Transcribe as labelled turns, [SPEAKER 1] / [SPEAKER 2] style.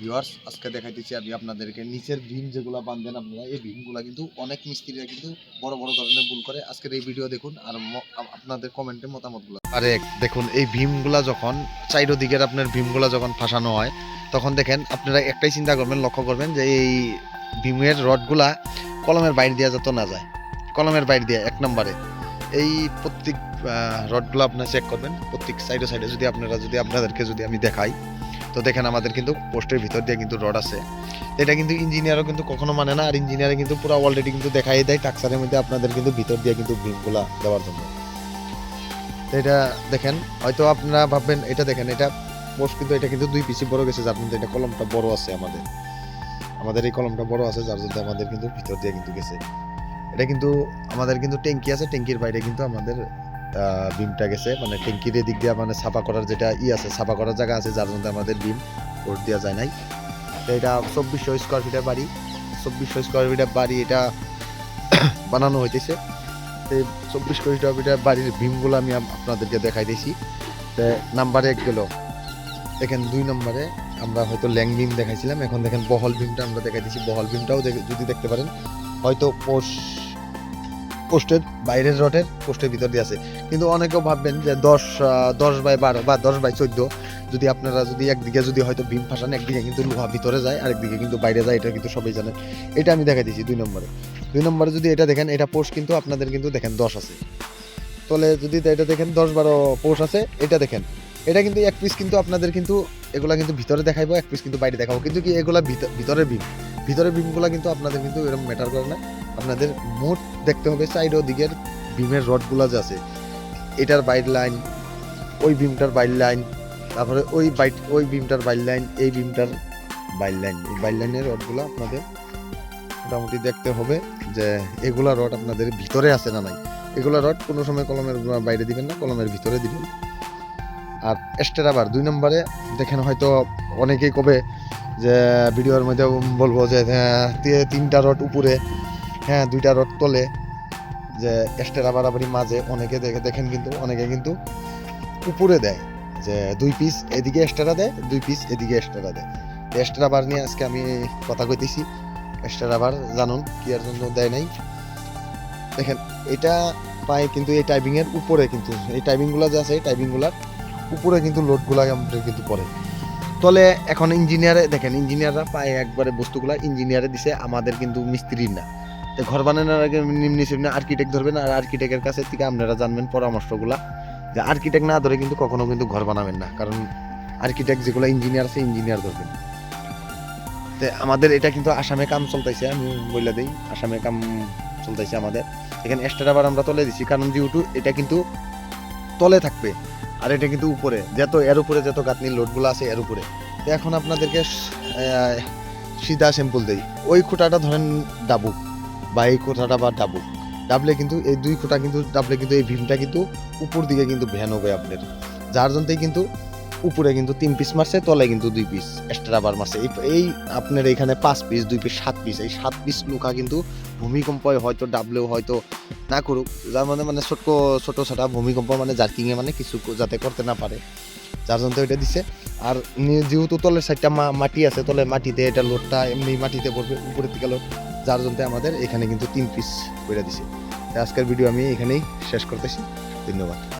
[SPEAKER 1] Viewers আজকে দেখাইতেছি আমি আপনাদেরকে নিচের ভীম যেগুলো বাঁধেন আপনারা, এই ভীমগুলো কিন্তু অনেক মিস্ত্রিরা কিন্তু বড় বড় ধরনের ভুল করে। আজকের এই ভিডিও দেখুন আর আপনাদের কমেন্টে মতামতগুলো। আরে দেখুন, এই ভীমগুলা যখন চাইরো দিকের আপনার ভীমগুলা যখন ফাঁসানো হয়, তখন দেখেন আপনারা একটাই চিন্তা করবেন, লক্ষ্য করবেন যে এই ভীমের রডগুলা কলমের বাইরে দিয়ে যত না যায়, কলমের বাইরে দিয়ে এক নম্বরে এই প্রত্যেক রডগুলো আপনারা চেক করবেন। প্রত্যেক সাইডে সাইডে যদি আপনাদেরকে যদি আমি দেখাই, তো দেখেন আমাদের কিন্তু পোস্টের ভিতর দিয়ে কিন্তু রড আছে। এটা কিন্তু ইঞ্জিনিয়ারও কিন্তু কখনো মানে না, আর ইঞ্জিনিয়ারে কিন্তু পুরো অলরেডি কিন্তু দেখাই দেয় টাকসারের মধ্যে আপনাদের কিন্তু ভিতর দিয়ে কিন্তু ভীমগুলা দেওয়ার জন্য। তো এটা দেখেন, হয়তো আপনারা ভাববেন এটা দেখেন, এটা পোস্ট কিন্তু এটা কিন্তু 2 পিসি বড় গেছে, যার মধ্যে এটা কলমটা বড় আছে। আমাদের এই কলমটা বড় আছে, যার জন্য আমাদের কিন্তু ভিতর দিয়ে কিন্তু গেছে। এটা কিন্তু আমাদের কিন্তু ট্যাঙ্কি আছে, ট্যাঙ্কির বাইরে কিন্তু আমাদের বিমটা গেছে, মানে ট্যাঙ্কির দিক দিয়ে মানে সাফা করার যেটা আছে, সাফা করার জায়গা আছে, যার জন্য আমাদের বিম পোর্ট দেওয়া যায় নাই। তো এটা 2400 স্কোয়ার ফিটের বাড়ি, 2400 স্কোয়ার ফিটের বাড়ি এটা বানানো হইতেছে। এই 2400 স্কোয়ার ফিটের বাড়ির বিমগুলো আমি আপনাদেরকে দেখাই দিয়েছি। তো নাম্বার 1 গেল, দেখেন 2 নম্বরে আমরা হয়তো ল্যাং বিম দেখাইছিলাম, এখন দেখেন বহল বিমটা আমরা দেখাই দিয়েছি। বহল বিমটাও যদি দেখতে পারেন, হয়তো পোস্টের বাইরের রডের পোস্টের ভিতর দিয়ে আছে। কিন্তু অনেকেও ভাববেন যে 10/12 বা 10/14, যদি আপনারা যদি একদিকে যদি হয়তো বিম ফাঁসান, একদিকে কিন্তু লোহা ভিতরে যায়, আরেকদিকে কিন্তু বাইরে যায়, এটা কিন্তু সবাই জানেন। এটা আমি দেখাই দিয়েছি 2 নম্বরে যদি এটা দেখেন, এটা পোস্ট কিন্তু আপনাদের কিন্তু দেখেন 10 আছে। তলে যদি এটা দেখেন 10-12 পোস্ট আছে, এটা দেখেন, এটা কিন্তু এক পিস কিন্তু আপনাদের কিন্তু এগুলা কিন্তু ভিতরে দেখাইবো, এক পিস কিন্তু বাইরে দেখাবো। কিন্তু কি এগুলা ভিতরের বিমগুলা কিন্তু আপনাদের কিন্তু এরকম ম্যাটার করে না। আপনাদের মোট দেখতে হবে সাইড ও দিকের বিমের রডগুলা যে আছে, এটার বাইর লাইন, ওই বিমটার বাইর লাইন, তারপরে ওই বিমটার বাইর লাইন, এই বিমটার বাইর লাইন, এই বাইর লাইনের রডগুলো আপনাদের মোটামুটি দেখতে হবে যে এগুলা রড আপনাদের ভিতরে আছে না নাই। এগুলা রড কোনো সময় কলমের বাইরে দিবেন না, কলমের ভিতরে দিবেন। আর এক্সট্রা আবার 2 নম্বরে দেখেন, হয়তো অনেকেই কবে যে ভিডিওর মধ্যে বলবো যে 3টা রড উপরে, 2টা রড তলে, যে এক্সট্রা বাড়াবাড়ি মাঝে অনেকে দেখেন কিন্তু অনেকে কিন্তু উপরে দেয়, যে 2 পিস এদিকে এক্সট্রা দেয়, 2 পিস এদিকে এক্সট্রা দেয়। এক্সট্রা বার নিয়ে আজকে আমি কথা কইতেছি। এক্সট্রা বার জানুন কি আর জন্য দেয় নাই। দেখেন এটা পায় কিন্তু এই টাইপিং এর উপরে, কিন্তু এই টাইপিংগুলো যে আছে, এই টাইপিংগুলোর উপরে কিন্তু লোডগুলা আমাদের কিন্তু পড়ে তলে। এখন ইঞ্জিনিয়ারে দেখেন, ইঞ্জিনিয়াররা পায় একবারে বস্তুগুলা ইঞ্জিনিয়ারে দিছে, আমাদের কিন্তু মিস্ত্রির না। তো ঘর বানানোর আগে নিম্ন আর্কিটেক্ট ধরবেন, আর আর্কিটেক্টের কাছে থেকে আপনারা জানবেন পরামর্শগুলা, যে আর্কিটেক্ট না ধরে কিন্তু কখনো কিন্তু ঘর বানাবেন না, কারণ আর্কিটেক্ট যেগুলো ইঞ্জিনিয়ার আছে, ইঞ্জিনিয়ার ধরবেন। তো আমাদের এটা কিন্তু আসামে কাম চলতেছে, আমি বলে দিই, আসামে কাম চলতেছে আমাদের এখানে। এক্সট্রা আবার আমরা তলে দিছি, কারণ যেহেতু এটা কিন্তু তলে থাকবে, আর এটা কিন্তু উপরে, যত এর উপরে যত গাঁথনির লোডগুলো আছে এর উপরে। তো এখন আপনাদেরকে সিধা স্যাম্পল দেই, ওই খুঁটাটা ধরেন ডাবুক, বা এই খুঁটাটা বা ডাবলে কিন্তু এই 2 খুঁটা কিন্তু ডাবলে কিন্তু এই ভীমটা কিন্তু উপর দিকে কিন্তু ভ্যান হবে আপনার, যার জন্যই কিন্তু উপরে কিন্তু 3 পিস মারছে, তলে কিন্তু 2 পিস এক্সট্রা বার মারছে। এই আপনার এখানে 5 পিস, 2 পিস 7 পিস, এই 7 পিস লুকা কিন্তু ভূমিকম্প হয়তো ডাবলেও হয়তো না করুক, যার মানে ছোট ছোট ভূমিকম্প মানে জার্কিংয়ে মানে কিছু যাতে করতে না পারে, যার জন্য এটা দিছে। আর যেহেতু তলের সাইডটা মাটি আছে, তলে মাটিতে এটা লোডটা এমনি মাটিতে পড়বে, উপরের দিকে লোড, যার জন্য আমাদের এখানে কিন্তু 3 পিস করে দিছে। আজকের ভিডিও আমি এখানেই শেষ করতেছি। ধন্যবাদ।